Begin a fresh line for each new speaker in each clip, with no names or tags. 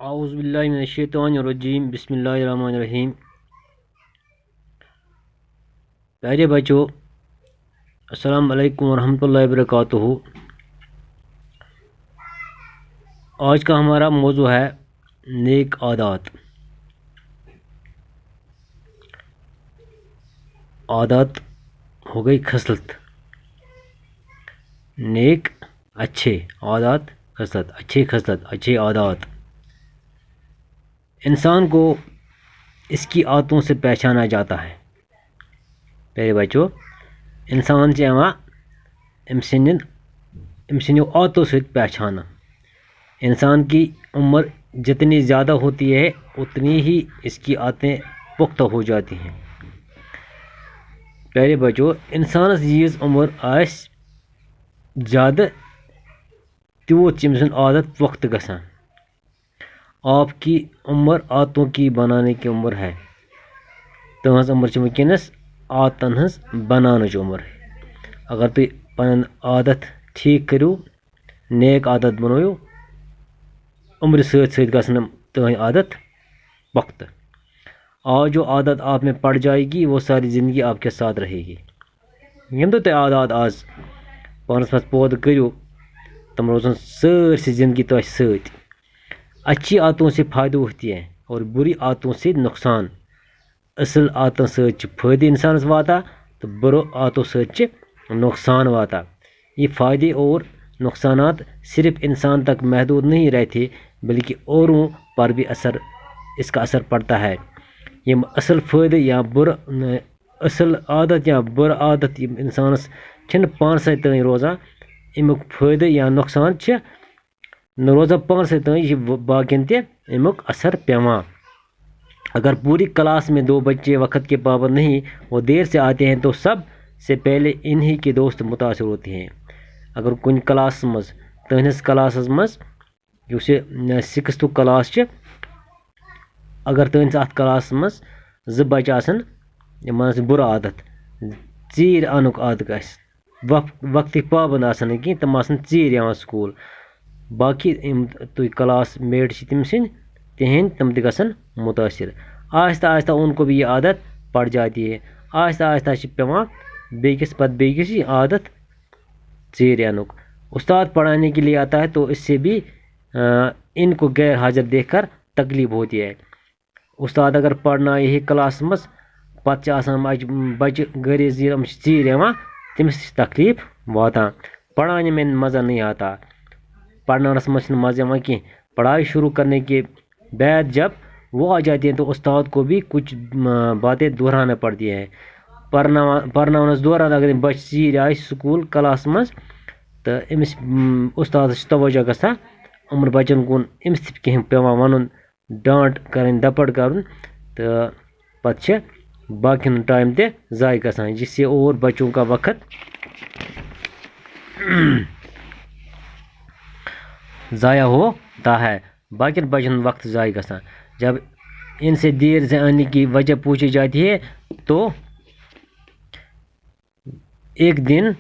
औज़ुबिल्लाहिमिनश्शैतानिर्रजीम बिस्मिल्लाहिर्रहमानिर्रहीम। प्यारे बच्चों, अस्सलाम वालेकुम वरहमतुल्लाहि वबरकातुहू। आज का हमारा मौजू है नेक आदत। आदत हो गई खसलत, नेक अच्छे, आदत खसलत, अच्छी खसलत, अच्छी आदत। इंसान को इसकी आदतों से पहचाना जाता है। प्यारे बच्चों, इंसान से अमो आदतों से पहचाना। इंसान की उम्र जितनी ज़्यादा होती है उतनी ही इसकी आदतें पुख्ता हो जाती हैं। प्यारे बच्चों, इंसान यीज उम्र आस ज़्यादा तूत चम आदत पुख्त गसान। आपकी उम्र आदतों की बनाने की उम्र है। तुज उम्र वनस आदतन हज बनान उम्र है। अगर तुम पन आदत ठीक करो, नेक आदत बनोयो, उम्र सत गसन तुम आदत पुख्त। आज जो आदत आप में पड़ जाएगी वो सारी ज़िंदगी आपके साथ रहेगी। यम तो तुम आदत आज पानस मज पौध करो, तम रोजन सारी ज़िंदगी तो सत। अच्छी आदतों से फ़ायदा होती है और बुरी आदतों से नुकसान। असल आदतों सत फ़ायदे इंसान वाता तो बुरो आदतों सत नुकसान वाता। ये फ़ायदे और नुकसानात सिर्फ इंसान तक महदूद नहीं रहते बल्कि औरों पर भी इसका असर पड़ता है। ये असल फ़ायदे या बुरा असल आदत या बुरा आदत इंसानस छन पानस तय रोज़ान। अमुक फ़ायदे या नुकसान न रोज़ान पानस तय बाकियन तमुक असर पेवान। अगर पूरी क्लास में 2 बच्चे वक्त के पाबंद नहीं वो देर से आते हैं तो सब से पहले इन्हीं के दोस्त मुतासर होते हैं। अगर कुछ क्लास मज तहस क्लास मज उसे 6th क्लास अगर तहस अत क्लास मज 2 बच्चे आसन मान बुरा आदत चीर अनुक आदत वक्त पाबंद आसन कि तम आसन चीर यहां स्कूल। बाकी तुम क्लास मेट तम तिहंद तम गसन मुतासर। आहिस्ता आहिस्ता उनको भी ये आदत पड़ जाती है। आहिस्ता आहिस्ता पेवान बेकिस पत बेकिस ये आदत चीर अनुक। उस्ताद पढ़ाने के लिए आता है तो इससे भी इनको गैर हाजिर देखकर तकलीफ होती है। उस्ताद अगर पढ़ना यही क्लास मज पत बच्चे गरी जीर चीर तमिस तकलीफ वातान। पढ़ाने में मज़ा नहीं आता, पढ़ानस मज मज़ा कह। पढ़ाई शुरू करने के बाद जब वो आ जाती है तो उस्ताद को भी कुछ बातें दोहराना पड़ती है। पढ़नस दौरान अगर बच चीर आए स्कूल क्लास मज तो अमिस उस्ताद तवज्जो गसा उम्र बचन कुन। अमिस कह पेवान वन डांट कर दपड़ कर तो पत बाकिन टाइम ते ज़ाय गसान, जिससे और बच्चों का वक्त ज़ाया होता है, बाकिन बच्चन वक्त ज़ाय गसान। जब इनसे देर से आने की वजह पूछी जाती है तो एक दिन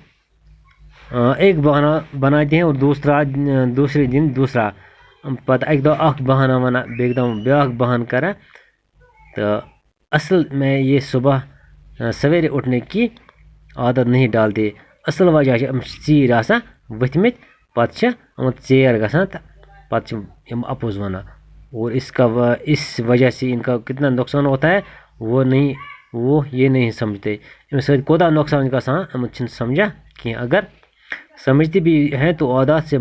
एक बहाना बनाते हैं और दूसरे दिन दूसरा। पता एक दो बहाना वना बेग ब्या बहान करा। तो असल में ये सुबह सवेरे उठने की आदत नहीं डालते। असल वजह चीर वथमित पत चेर गसान पत अपोज वना। और इस वजह से इनका कितना नुकसान होता है वो ये नहीं समझते। इनसे कोदा नुकसान गसान समझा कि अगर समझते भी हैं तो आदत से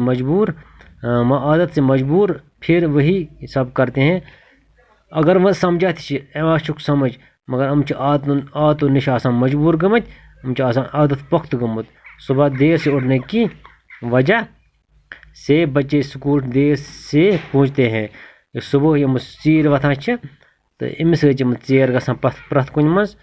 मजबूर फिर वही सब करते हैं। अगर वह समझा समझ मगर आदत नश मजबूर गमत आदत पुख्त गमुत। सुबह देर से उठने की वजह से बच्चे स्कूल देर से पहुँचते हैं। सुबह यम चीर वथान तो अमिस चेर गसान प्रथ कुन मज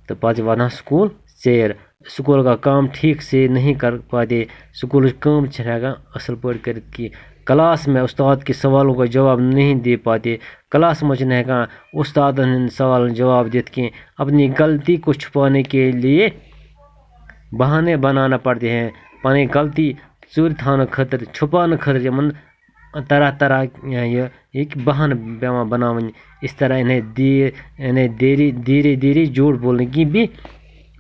तो पत वातान स्कूल चेर। स्कूल का काम ठीक से नहीं कर पाते, स्कूल काम हेकान असल पे कर कि क्लास में उस्ताद के सवालों का जवाब नहीं दे पाते, क्लास में हेकान उस्ताद सवाल जवाब दित कि अपनी गलती को छुपाने के लिए बहाने बनाना पड़ते हैं। पानी गलती चूर थाना खतर छुपाने खतर तरह तरह ये बहान पेवान बनावन। इस तरह इन्हें धीरे धीरे झूठ बोलने की भी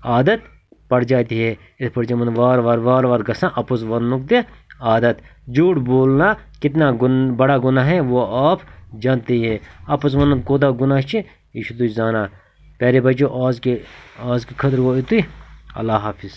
आदत पड़ जाती है। इस पर जमन वार वार गसान अपुज वनुक ते आदत। झूठ बोलना कितना बड़ा गुनाह है वो आप जानते हैं। अपुज वन कोदा गुनाह छे यह जाना। प्यारे बच्चों आज के खतर वो इतुई। अल्लाह हाफिज।